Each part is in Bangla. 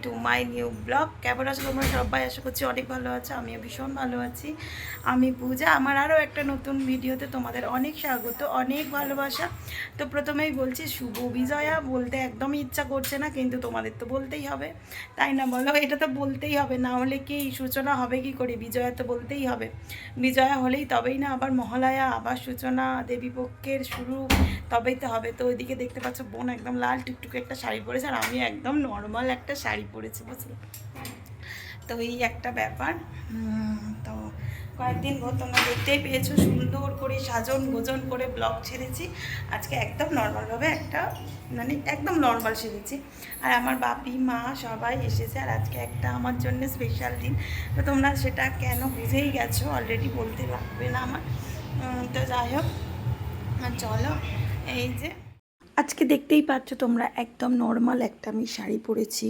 To my new blog. কেমন আছো তোমরা সবাই? আশা করছি অনেক ভালো আছো, আমিও ভীষণ ভালো আছি। আমি পূজা, আমার আরও একটা নতুন ভিডিওতে তোমাদের অনেক স্বাগত, অনেক ভালোবাসা। তো প্রথমেই বলছি শুভ বিজয়া, বলতে একদমই ইচ্ছা করছে না, কিন্তু তোমাদের তো বলতেই হবে, তাই না বলো? এটা তো বলতেই হবে, না হলে কি সূচনা হবে কি করে? বিজয়া তো বলতেই হবে, বিজয়া হলেই তবেই না আবার মহালয়া, আবার সূচনা, দেবীপক্ষের শুরু, তবেই তো হবে। তো ওইদিকে দেখতে পাচ্ছ বোন একদম লাল টুকটুকে একটা শাড়ি পরেছে, আর আমি একদম নর্মাল একটা শাড়ি পরেছি, বুঝলি? তো এই একটা ব্যাপার। তো কয়েকদিন পর তোমরা দেখতেই পেয়েছো সুন্দর করে সাজন গোজন করে ব্লগ ছেড়েছি। আজকে একদম নর্মালভাবে একটা, মানে একদম নর্মাল সেরেছি। আর আমার বাপি মা সবাই এসেছে, আর আজকে একটা আমার জন্য স্পেশাল দিন। তো তোমরা সেটা কেন বুঝেই গেছো, অলরেডি বলতে লাগবে না আমার। তো যাই হোক, চলো। এই যে আজকে দেখতেই পাচ্ছ তোমরা, একদম নর্মাল একটা আমি শাড়ি পরেছি।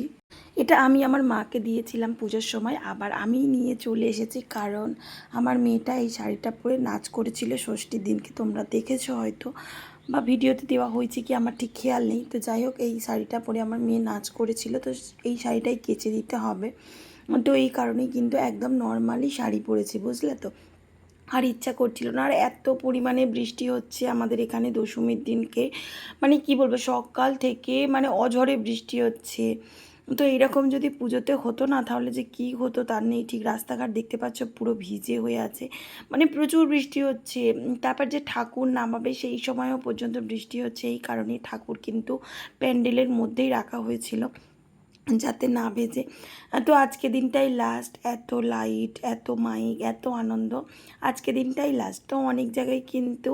এটা আমি আমার মাকে দিয়েছিলাম পুজোর সময়, আবার আমি নিয়ে চলে এসেছি, কারণ আমার মেয়েটা এই শাড়িটা পরে নাচ করেছিল ষষ্ঠীর দিনকে, তোমরা দেখেছো হয়তো, বা ভিডিওতে দেওয়া হয়েছে কি আমার ঠিক খেয়াল নেই। তো যাই হোক, এই শাড়িটা পরে আমার মেয়ে নাচ করেছিল, তো এই শাড়িটাই কেচে দিতে হবে। তো এই কারণেই কিন্তু একদম নর্মালি শাড়ি পরেছি, বুঝলে তো। আর ইচ্ছা করছিল না, আর এত পরিমাণে বৃষ্টি হচ্ছে আমাদের এখানে দশমীর দিনকে, মানে কি বলবো, সকাল থেকে মানে অঝরে বৃষ্টি হচ্ছে। তো এইরকম যদি পুজোতে হতো না, তাহলে যে কি হতো তার নেই ঠিক। রাস্তাঘাট দেখতে পাচ্ছ পুরো ভিজে হয়ে আছে, মানে প্রচুর বৃষ্টি হচ্ছে। তারপর যে ঠাকুর নামাবে সেই সময়ও পর্যন্ত বৃষ্টি হচ্ছে, এই কারণে ঠাকুর কিন্তু প্যান্ডেলের মধ্যেই রাখা হয়েছিল যাতে না ভেজে। তো আজকে দিনটাই লাস্ট, এত লাইট, এত মাইক, এত আনন্দ, আজকে দিনটাই লাস্ট। তো অনেক জায়গায় কিন্তু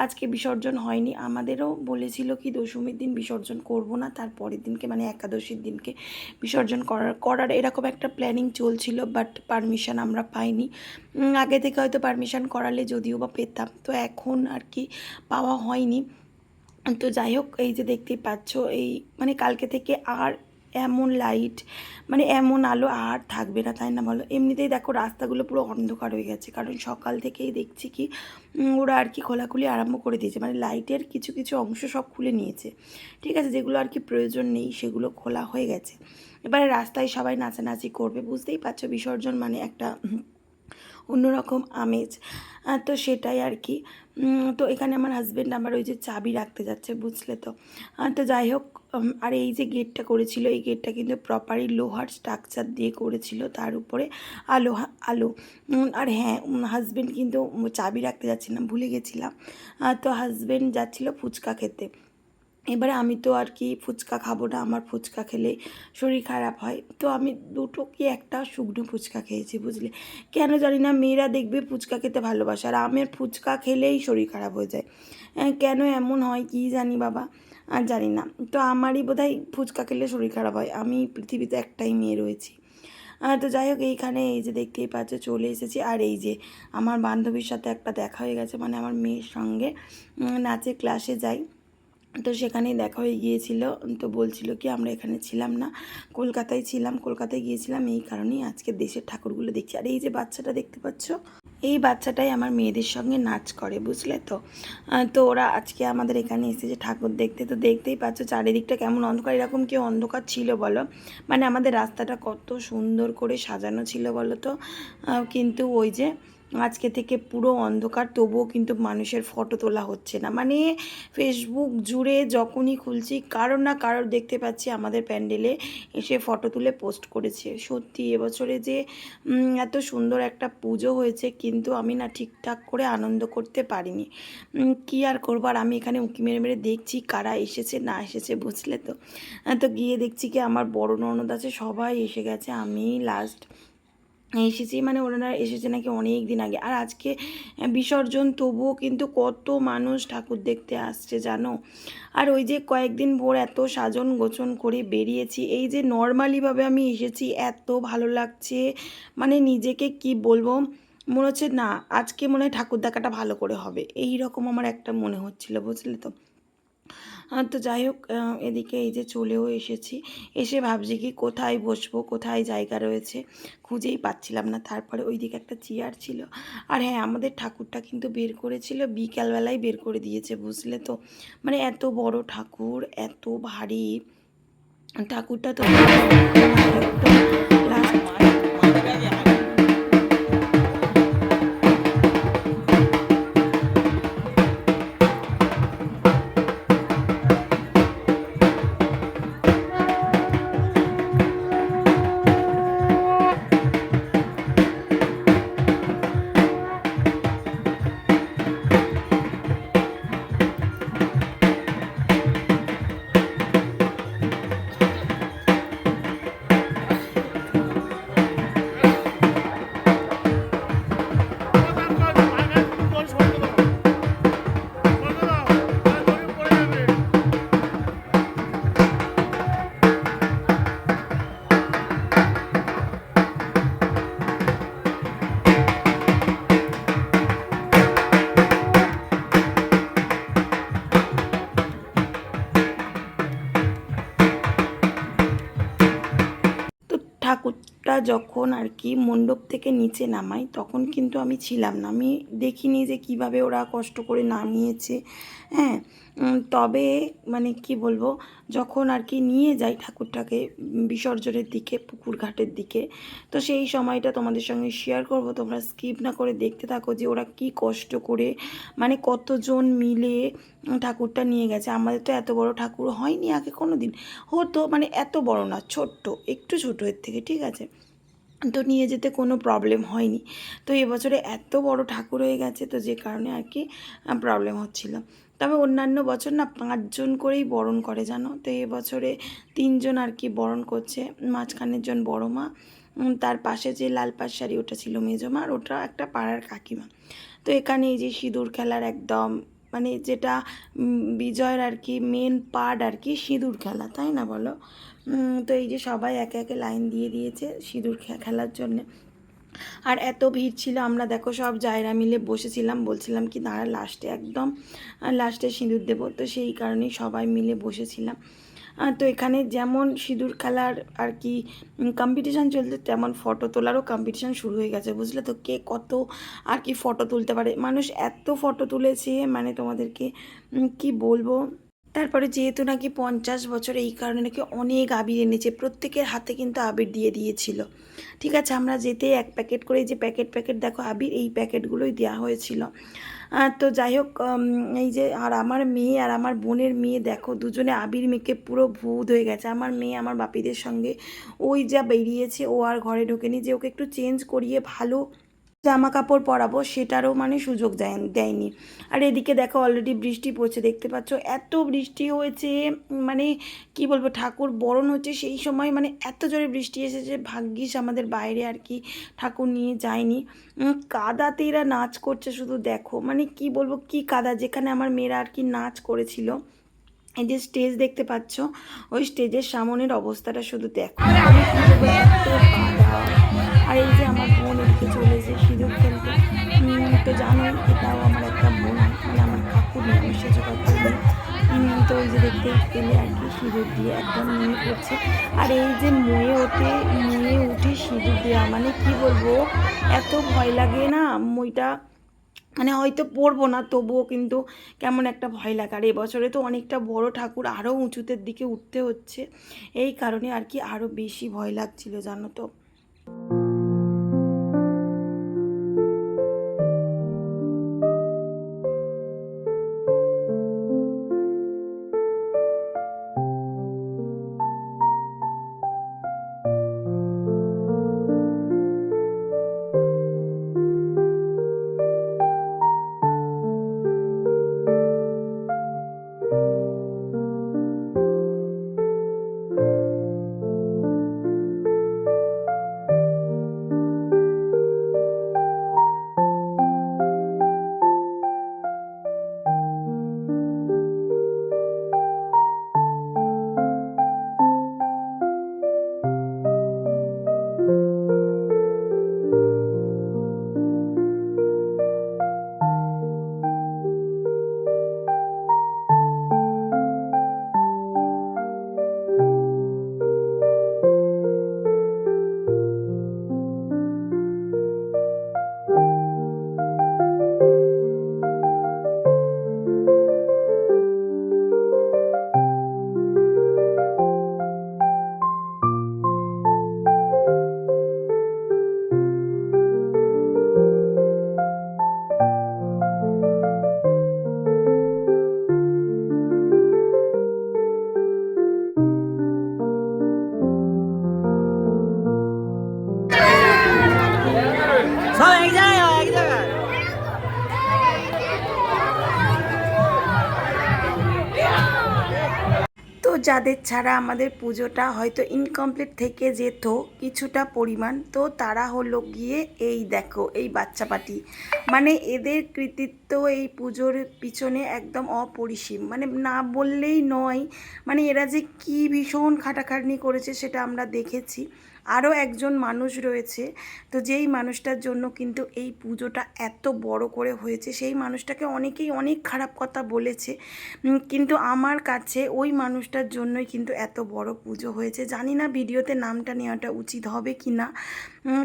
আজকে বিসর্জন হয়নি, আমাদেরও বলেছিল কি দশমীর দিন বিসর্জন করব না, তার পরের দিনকে মানে একাদশীর দিনকে বিসর্জন করার এরকম একটা প্ল্যানিং চলছিল, বাট পারমিশন আমরা পাইনি। আগে থেকে হয়তো পারমিশন করালে যদিও বা পেতাম, তো এখন আর কি পাওয়া হয়নি। তো যাই হোক, এই যে দেখতেই পাচ্ছ, এই মানে কালকে থেকে আর এমন লাইট, মানে এমন আলো আর থাকবে না, তাই না বলো? এমনিতেই দেখো রাস্তাগুলো পুরো অন্ধকার হয়ে গেছে, কারণ সকাল থেকেই দেখছি কি ওরা আর কি খোলাখুলি আরম্ভ করে দিয়েছে, মানে লাইটের কিছু কিছু অংশ সব খুলে নিয়েছে, ঠিক আছে, যেগুলো আর কি প্রয়োজন নেই সেগুলো খোলা হয়ে গেছে। এবারে রাস্তায় সবাই নাচানাচি করবে, বুঝতেই পারছো বিসর্জন মানে একটা অন্যরকম আমেজ। তো সেটাই আর কি। তো এখানে আমার হাজব্যান্ড আমার ওই যে চাবি রাখতে যাচ্ছে, বুঝলে তো। তো যাই হোক, আর এই যে গেটটা করেছিল, এই গেটটা কিন্তু প্রপারই লোহার স্ট্রাকচার দিয়ে করেছিল, তার উপরে আলো আলো। আর হ্যাঁ, হাজব্যান্ড কিন্তু চাবি রাখতে যাচ্ছিলাম, ভুলে গেছিলাম। তো হাজব্যান্ড যাচ্ছিল ফুচকা খেতে। এবারে আমি তো আর কি ফুচকা খাবো না, আমার ফুচকা খেলে শরীর খারাপ হয়, তো আমি দুটো কি একটা শুকনো ফুচকা খেয়েছি, বুঝলে। কেন জানি না, মেয়েরা দেখবে ফুচকা খেতে ভালোবাসে, আর আমার ফুচকা খেলেই শরীর খারাপ হয়ে যায়। কেন এমন হয় কি জানি বাবা, আর জানি না। তো আমারই বোধহয় ফুচকা খেলে শরীর খারাপ হয়, আমি পৃথিবীতে একটাই মেয়ে রয়েছি। তো যাই হোক, এইখানে এই যে দেখতেই পাচ্ছ চলে এসেছি, আর এই যে আমার বান্ধবীর সাথে একটা দেখা হয়ে গেছে, মানে আমার মেয়ের সঙ্গে নাচের ক্লাসে যাই, তো সেখানেই দেখা হয়ে গিয়েছিল। তো বলছিল কি আমরা এখানে ছিলাম না, কলকাতায় ছিলাম, কলকাতায় গিয়েছিলাম, এই কারণেই আজকে দেশের ঠাকুরগুলো দেখছি। আর এই যে বাচ্চাটা দেখতে পাচ্ছ, এই বাচ্চাটাই আমার মেয়েদের সঙ্গে নাচ করে, বুঝলে তো। তো ওরা আজকে আমাদের এখানে এসেছে ঠাকুর দেখতে। তো দেখতেই পাচ্ছ চারিদিকটা কেমন অন্ধকার, এরকম কেউ অন্ধকার ছিল বলো? মানে আমাদের রাস্তাটা কত সুন্দর করে সাজানো ছিল বলো তো। কিন্তু ওই যে আজকে থেকে পুরো অন্ধকার, তবুও কিন্তু মানুষের ফটো তোলা হচ্ছে না, মানে ফেসবুক জুড়ে যখনই খুলছি কারোর না কারোর দেখতে পাচ্ছি আমাদের প্যান্ডেলে এসে ফটো তুলে পোস্ট করেছে। সত্যি এবছরে যে এত সুন্দর একটা পুজো হয়েছে, কিন্তু আমি না ঠিকঠাক করে আনন্দ করতে পারিনি। কী আর করবো, আর আমি এখানে উঁকি মেরে মেরে দেখছি কারা এসেছে না এসেছে, বুঝলে তো। তো গিয়ে দেখছি কি আমার বড় ননদ আছে, সবাই এসে গেছে, আমি লাস্ট এসেছি, মানে ওনারা এসেছে নাকি অনেক দিন আগে। আর আজকে বিসর্জন, তবুও কিন্তু কত মানুষ ঠাকুর দেখতে আসছে জানো। আর ওই যে কয়েকদিন ভোর এত সাজন গোছন করে বেরিয়েছি, এই যে নর্মালিভাবে আমি এসেছি, এত ভালো লাগছে, মানে নিজেকে কি বলবো, মনে হচ্ছে না আজকে মনে হয় ঠাকুর দেখাটা ভালো করে হবে, এই রকম আমার একটা মনে হচ্ছিল, বুঝলে তো। তো যাই হোক, এদিকে এই যে চলেও এসেছি, এসে ভাবছি কি কোথায় বসবো, কোথায় জায়গা রয়েছে, খুঁজেই পাচ্ছিলাম না। তারপরে ওইদিকে একটা চেয়ার ছিল, আর হ্যাঁ আমাদের ঠাকুরটা কিন্তু বের করেছিল বিকালবেলায়, বের করে দিয়েছে, বুঝলে তো। মানে এত বড় ঠাকুর, এত ভারী, ঠাকুরটা তো একদম লাস্ট। তো ঠাকুরটা যখন আর কি মণ্ডপ থেকে নিচে নামাই তখন কিন্তু আমি ছিলাম না, আমি দেখিনি যে কিভাবে ওরা কষ্ট করে নামিয়েছে। হ্যাঁ, তবে মানে কি বলবো, যখন আর কি নিয়ে যাই ঠাকুরটাকে বিসর্জনের দিকে পুকুর ঘাটের দিকে, তো সেই সময়টা তোমাদের সঙ্গে শেয়ার করব, তোমরা স্কিপ না করে দেখতে থাকো যে ওরা কি কষ্ট করে মানে কতজন মিলে ঠাকুরটা নিয়ে গেছে। আমাদের তো এত বড় ঠাকুর হয়নি আগে কোনো দিন, হতো মানে এত বড় না, ছোট্ট, একটু ছোটো এর থেকে, ঠিক আছে, তো নিয়ে যেতে কোনো প্রবলেম হয়নি। তো এবছরে এত বড় ঠাকুর হয়ে গেছে, তো যে কারণে আর কি প্রবলেম হচ্ছিল। তবে অন্যান্য বছর না 5জন করেই বরণ করে জানো, তো এবছরে 3জন আর কি বরণ করছে। মাঝখানের জন বড় মা, তার পাশে যে লাল পাড় শাড়ি ওটা ছিল মেজো মা, আর ওটা একটা পাড়ার কাকিমা। তো এখানে এই যে সিঁদুর খেলার একদম মানে যেটা বিজয়ের আর কি মেন পার্ট আর কি সিঁদুর খেলা, তাই না বলো? তো এই যে সবাই একে একে লাইন দিয়ে দিয়েছে সিঁদুর খেলার জন্যে। আর এত ভিড় ছিল, আমরা দেখো সব জায়গা মিলে বসেছিলাম, বলছিলাম কি দাঁড়া লাস্টে একদম লাস্টে সিঁদুর দেবো, তো সেই কারণেই সবাই মিলে বসেছিলাম। তো এখানে যেমন সিঁদুর খেলার আর কি কম্পিটিশান চলছে, তেমন ফটো তোলারও কম্পিটিশান শুরু হয়ে গেছে, বুঝলে তো, কে কত আর কি ফটো তুলতে পারে। মানুষ এত ফটো তুলেছে মানে তোমাদেরকে কি বলবো। তারপরে যেহেতু নাকি 50 বছর, এই কারণে নাকি অনেক আবির এনেছে, প্রত্যেকের হাতে কিন্তু আবির দিয়ে দিয়েছিল। ঠিক আছে, আমরা যেতে এক প্যাকেট করে, যে প্যাকেট প্যাকেট দেখো আবির, এই প্যাকেটগুলোই দেওয়া হয়েছিল। তো যাই হোক, এই যে আর আমার মেয়ে আর আমার বোনের মেয়ে দেখো দুজনে আবির মেখে পুরো ভূত হয়ে গেছে। আমার মেয়ে আমার বাপিদের সঙ্গে ওই যা বেরিয়েছে, ও আর ঘরে ঢোকেনি, যে ওকে একটু চেঞ্জ করিয়ে ভালো জামা কাপড় পরাবো সেটারও মানে সুযোগ দেয়নি। আর এদিকে দেখো অলরেডি বৃষ্টি পড়ছে, দেখতে পাচ্ছ এত বৃষ্টি হয়েছে, মানে কি বলবো, ঠাকুর বরণ হচ্ছে সেই সময় মানে এত জোরে বৃষ্টি এসেছে, ভাগ্যিস আমাদের বাইরে আর কি ঠাকুর নিয়ে যায়নি। কাদাতে এরা নাচ করছে শুধু দেখো, মানে কি বলবো কি কাদা, যেখানে আমার মেয়েরা আর কি নাচ করেছিল। এই যে স্টেজ দেখতে পাচ্ছ, ওই স্টেজের সামনের অবস্থাটা শুধু দেখো, মানে কি বলবো এত কাদা। আর এই যে আমার বোন এদিকে চলেছে সিঁদুর খেলতে। তো জানোই এটাও আমার একটা বোন, মানে আমার কাকুর মেয়ে, আমার সেজ কাকুর মেয়ে। তো ওই যে দেখতে পেলে আর কি সিঁদুর দিয়ে একদম নিয়ে পড়ছে। আর এই যে মুয়ে উঠে সিঁদুর দেওয়া, মানে কি বলবো, এত ভয় লাগে না মইটা, মানে হয়তো পড়বো না তবুও কিন্তু কেমন একটা ভয় লাগে। আর এবছরে তো অনেকটা বড় ঠাকুর, আরও উঁচুতের দিকে উঠতে হচ্ছে, এই কারণে আর কি আরও বেশি ভয় লাগছিল জানো তো। সব এক জায়গায় এক জায়গায়। তো যাদের ছাড়া আমাদের পুজোটা হয়তো ইনকমপ্লিট থেকে যেত কিছুটা পরিমাণ, তো তারা হলো গিয়ে এই দেখো এই বাচ্চা পাটি, মানে এদের কৃতিত্ব এই পুজোর পিছনে একদম অপরিসীম, মানে না বললেই নয়। মানে এরা যে কি ভীষণ খাটাখাটনি করেছে সেটা আমরা দেখেছি। আরও একজন মানুষ রয়েছে, তো যেই মানুষটার জন্য কিন্তু এই পুজোটা এত বড় করে হয়েছে, সেই মানুষটাকে অনেকেই অনেক খারাপ কথা বলেছে, কিন্তু আমার কাছে ওই মানুষটার জন্যই কিন্তু এত বড় পুজো হয়েছে। জানি না ভিডিওতে নামটা নেওয়াটা উচিত হবে কি না।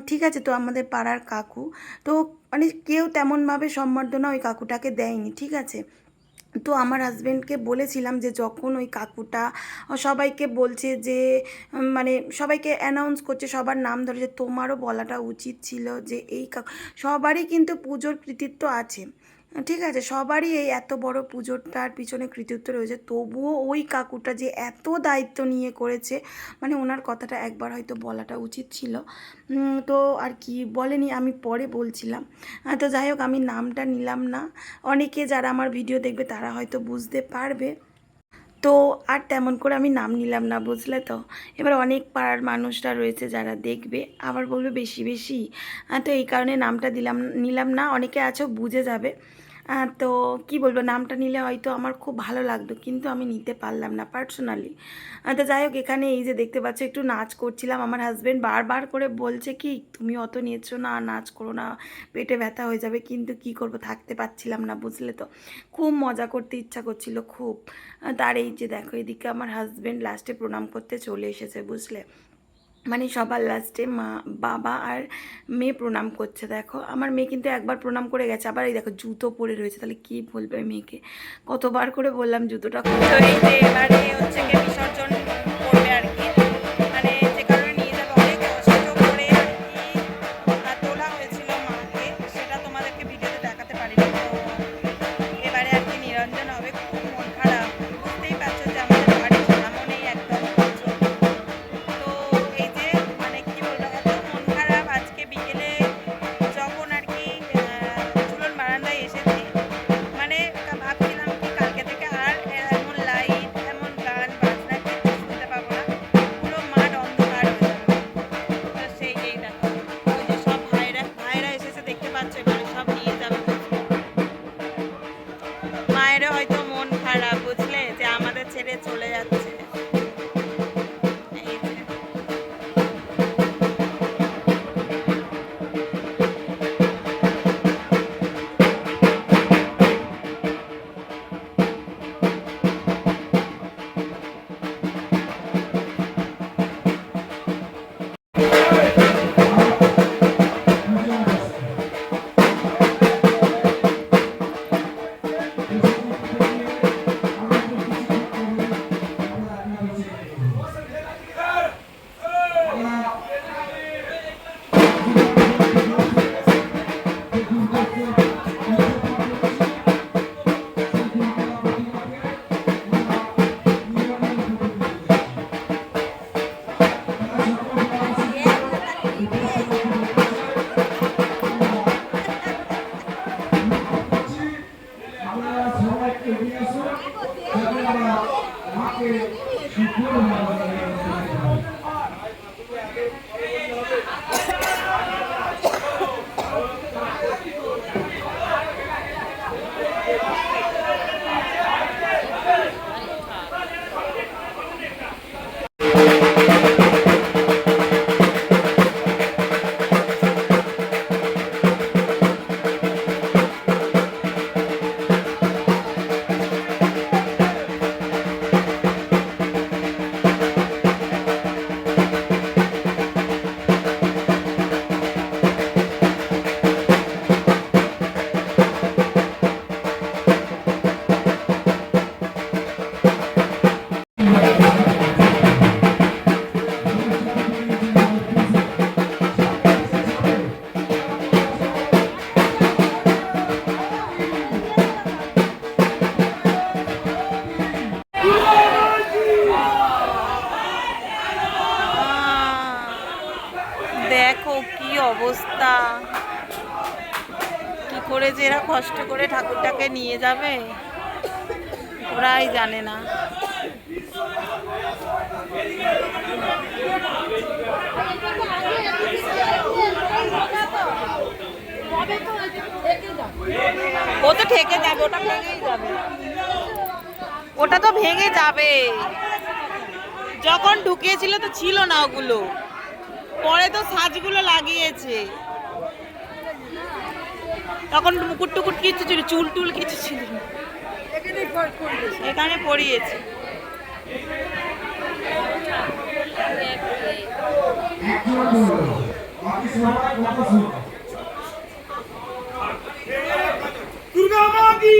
ঠিক আছে, তো আমাদের পাড়ার কাকু, তো মানে কেউ তেমনভাবে সম্বর্ধনা ওই কাকুটাকে দেয়নি, ঠিক আছে। তো আমার হাজব্যান্ডকে বলেছিলাম যে যখন ওই কাকুটা সবাইকে বলছে যে মানে সবাইকে অ্যানাউন্স করছে, সবার নাম ধরে, যে তোমারও বলাটা উচিত ছিল যে এই কাকু, সবারই কিন্তু পুজোর কৃতিত্ব আছে, ঠিক আছে, সবারই এই এত বড় পুজোটার পিছনে কৃতিত্ব রয়েছে, তবুও ওই কাকুটা যে এত দায়িত্ব নিয়ে করেছে, মানে ওনার কথাটা একবার হয়তো বলাটা উচিত ছিল। তো আর কি বলেনি, আমি পরে বলছিলাম। তো যাই হোক, আমি নামটা নিলাম না, অনেকে যারা আমার ভিডিও দেখবে তারা হয়তো বুঝতে পারবে, তো আর তেমন করে আমি নাম নিলাম না, বুঝলে তো। এবার অনেক পাড়ার মানুষরা রয়েছে যারা দেখবে, আবার বলবে বেশি বেশি, তো এই কারণে নামটা নিলাম না, অনেকে আছো বুঝে যাবে। তো কি বলবো, নামটা নিলে হয়তো আমার খুব ভালো লাগতো, কিন্তু আমি নিতে পারলাম না পার্সোনালি। তো যাই হোক, এখানে এই যে দেখতে পাচ্ছ একটু নাচ করছিলাম, আমার হাজব্যান্ড বারবার করে বলছে কি তুমি অত নিয়েছো না, নাচ করো না, পেটে ব্যথা হয়ে যাবে, কিন্তু কি করব, থাকতে পারছিলাম না, বুঝলে তো। খুব মজা করতে ইচ্ছা করছিল খুব। তার এই যে দেখো এদিকে আমার হাজব্যান্ড লাস্টে প্রণাম করতে চলে এসেছে, বুঝলে, মানে সবার লাস্টে মা বাবা আর মেয়ে প্রণাম করছে। দেখো আমার মেয়ে কিন্তু একবার প্রণাম করে গেছে, আবার এই দেখো জুতো পরে রয়েছে, তাহলে কি বলবে মেয়েকে, কতবার করে বললাম জুতোটা খুলতে। এই যে এবারে হচ্ছে কি বিসর্জন করবে আর কি, মানে যে কারণে নিয়ে যাবে, অনেক কষ্ট করে আর কি তোলা হয়েছিল মাকে, সেটা তোমাদেরকে ভিডিওতে দেখাতে পারিনি। তো এবারে আর কি নিরঞ্জন হবে, খুব মন খারাপ, বুঝতেই পারছো যে আমাদের বাড়ি সামনেই একদম পুজো। তো এই যে মানে কি বলবো, এত মন খারাপ, আজকে বিকেলে যখন আর কি চুলোর বারান্দায় এসেছি, মানে ভাবছিলাম কি কালকে থেকে আর এমন লাইট এমন গান বাজনা কিছু শুনতে পাবো না, পুরো মাঠ অন্ধকার হয়ে যাবে। তো সেই যেই দেখো ওই যে সব ভাইরা ভাইরা এসেছে, দেখতে পাচ্ছ, এবারে সব নিয়ে যাবে। মায়েরও হয়তো মন খারাপ, বুঝলে, যে আমাদের ছেড়ে চলে যাচ্ছে। এই যে দেখো কি অবস্থা, করে যে এরা কষ্ট করে ঠাকুরটাকে নিয়ে যাবে ওরাই জানে না। ও তো ঠেকে যাবে, ওটা ভেঙেই যাবে, ওটা তো ভেঙে যাবে। যখন ঢুকিয়েছিল তো ছিল না ওগুলো, পরে তো সাজগুলো লাগিয়েছে। তখন মুকুট টুকুট কিছু ছিল, চুল টুল কিছু ছিল না, এখানে পড়িয়েছে। দুর্গা মা কি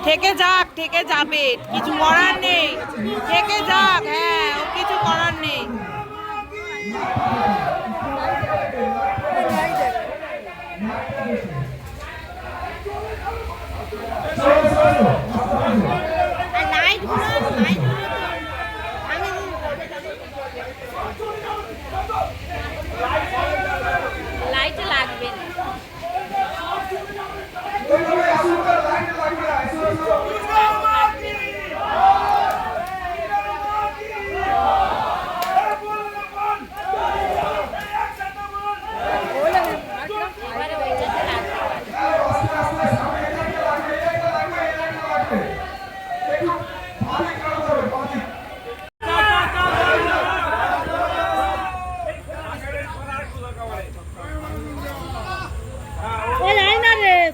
থেকে যাক, থেকে যাবে, কিছু করার নেই, থেকে যাক। হ্যাঁ, ও কিছু করার নেই। লাইট লাগবে না।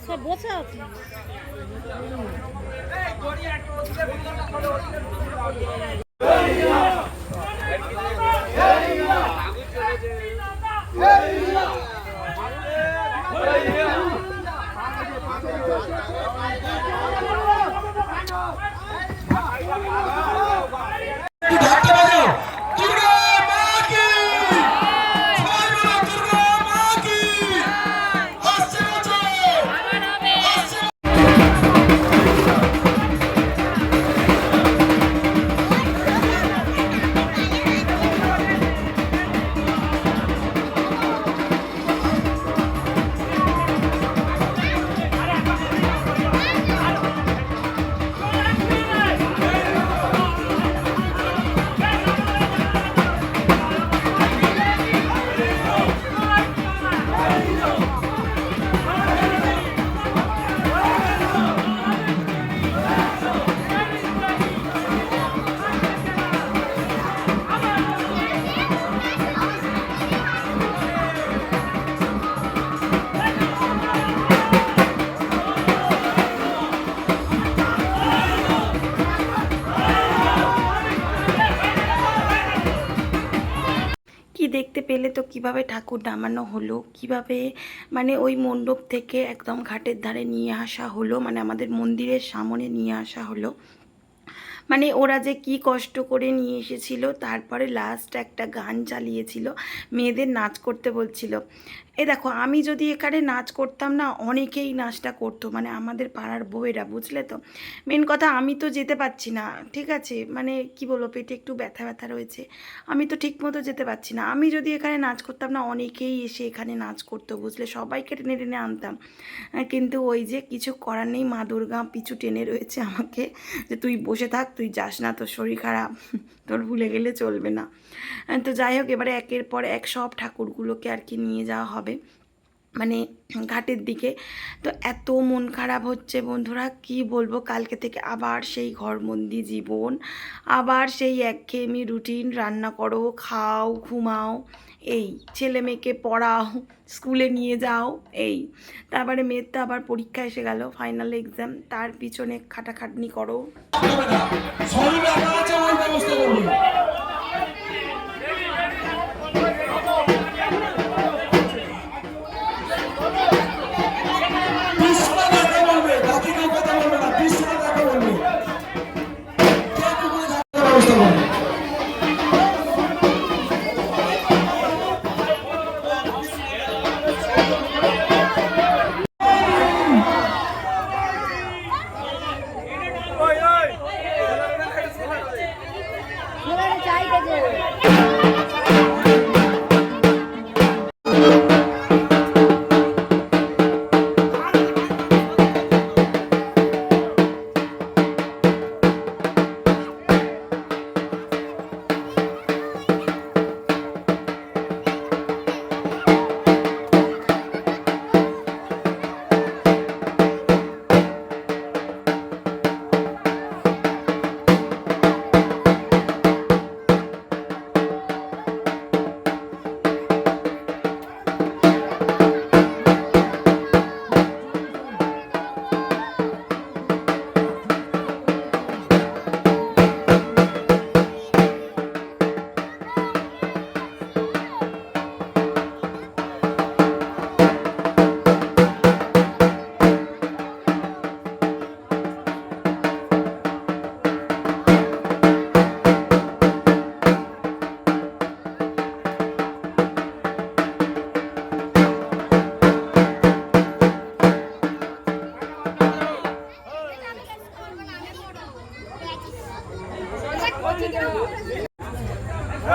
সব বসে আছে। দেখতে পেলে তো কিভাবে ঠাকুর নামানো হলো, কিভাবে মানে ওই মণ্ডপ থেকে একদম ঘাটের ধারে নিয়ে আসা হলো, মানে আমাদের মন্দিরের সামনে নিয়ে আসা হলো। মানে ওরা যে কি কষ্ট করে নিয়ে এসেছিল, তারপরে লাস্ট একটা গান চালিয়েছিল, মেয়েদের নাচ করতে বলছিল। এ দেখো, আমি যদি এখানে নাচ করতাম না, অনেকেই নাচটা করতো, মানে আমাদের পাড়ার বউয়েরা, বুঝলে তো। মেন কথা, আমি তো যেতে পারছি না, ঠিক আছে, মানে কি বলবো, পেটে একটু ব্যথা ব্যথা রয়েছে, আমি তো ঠিক মতো যেতে পারছি না। আমি যদি এখানে নাচ করতাম না, অনেকেই এসে এখানে নাচ করতো, বুঝলে, সবাইকে টেনে টেনে আনতাম। কিন্তু ওই যে কিছু করার নেই, মা দুর্গা পিছু টেনে রয়েছে আমাকে, যে তুই বসে থাক, তুই যাস না, তোর শরীর খারাপ, তোর ভুলে গেলে চলবে না। তো যাই হোক, এবারে একের পর এক সব ঠাকুরগুলোকে আর কি নিয়ে যাওয়া হবে মানে ঘাটের দিকে। তো এত মন খারাপ হচ্ছে বন্ধুরা, কি বলবো, কালকে থেকে আবার সেই ঘরবন্দি জীবন, আবার সেই একঘেয়েমি রুটিন, রান্না করো, খাও, ঘুমাও, এই ছেলে মেয়েকে পড়াও, স্কুলে নিয়ে যাও, এই। তারপরে মেয়ের তো আবার পরীক্ষা এসে গেল, ফাইনাল এক্সাম, তার পিছনে খাটাখাটনি করো।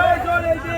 এই চল এই যে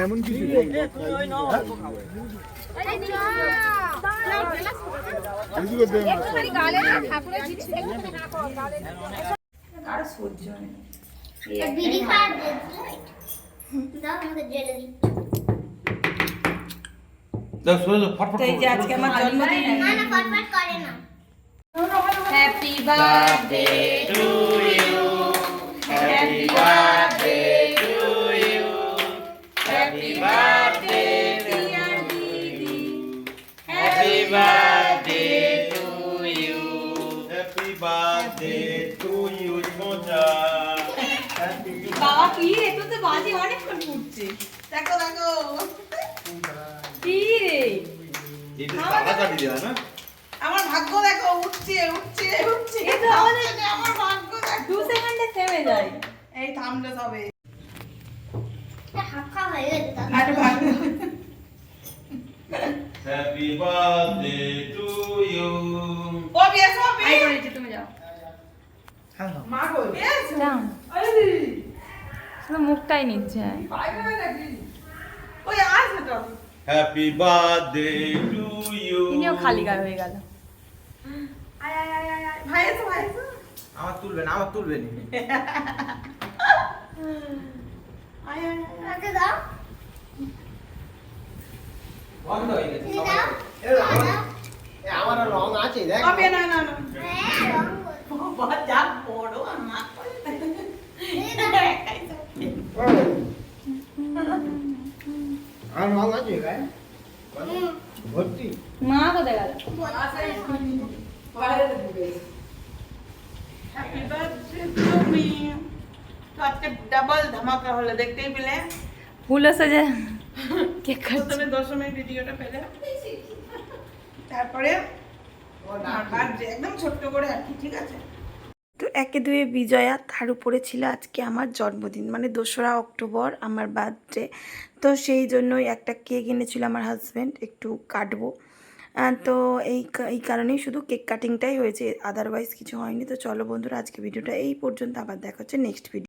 এমন কিছু কারো সহ্য হয় না। বিড়ি খাওয়া দাও আমাকে জেলে দিই দাও সরে যাও ফটফট তো এই যে আজকে আমার জন্মদিন, না না ফটফট করে না happy birthday to you, happy birthday to you, happy birthday dear didi, happy birthday to you, happy birthday to you মোজা বাবা কি এটা তো বাজি অনেকক্ষণ ফুটছে, দেখো দেখো কি রে, এটা সাদা কাটি দেয়া না আমার ভাগ্য দেখো উঠছে উঠছে উঠছে, এটা আমার ভাগ্য দেখো 2 সেকেন্ডে থেমে যায়, এই থামলো তবে হাফ খাওয়া হয়ে গেছে দাদা আরে ভাগ্য হ্যাপি বার্থডে টু ইউ ও বেশ হবে আই করে তুমি যাও মা গো বেশ যাও আরে দিদি শুধু মুখটাই নিচ্ছে বাইরে নাকি ওই আসবে তো হ্যাপি বার্থডে টু ইউ তিনিও খালি গায়ে হয়ে গেল। আয় আয় আয় আয় ভাই এসো ভাই এসো আমার তুলবেন আমার তুলবেন আয় আয় আয় আমাকে দাও বন্ধ হয়ে গেছে তুমি দাও এ আমার রং আছে দেখ হবে না না না হ্যাঁ রং করো। বাবা যা বড় আমার তুমি দাও। আর রং আছে গায়ে ভর্তি মা কোথায় গেল? Happy birthday to me. তো আজকে ডাবল ধামাকা হলো, দেখতেই পেলে। ফুল এসে যে কেক খাচ্ছে। প্রথমে দশমীর ভিডিওটা পেলে, তারপরে আমার বার্থডে একদম ছোট্ট করে আর কি, ঠিক আছে। তো একে দুয়ে বিজয়া, তার উপরে ছিল আজকে আমার জন্মদিন, মানে 2রা অক্টোবর আমার বার্থডে। তো সেই জন্যই একটা কেক এনেছিল আমার হাজব্যান্ড, একটু কাটবো। তো এই কারণেই শুধু কেক কাটিংটাই হয়েছে, আদারওয়াইজ কিছু হয়নি। তো চলো বন্ধুরা, আজকে ভিডিওটা এই পর্যন্ত, আবার দেখা হচ্ছে নেক্সট ভিডিও।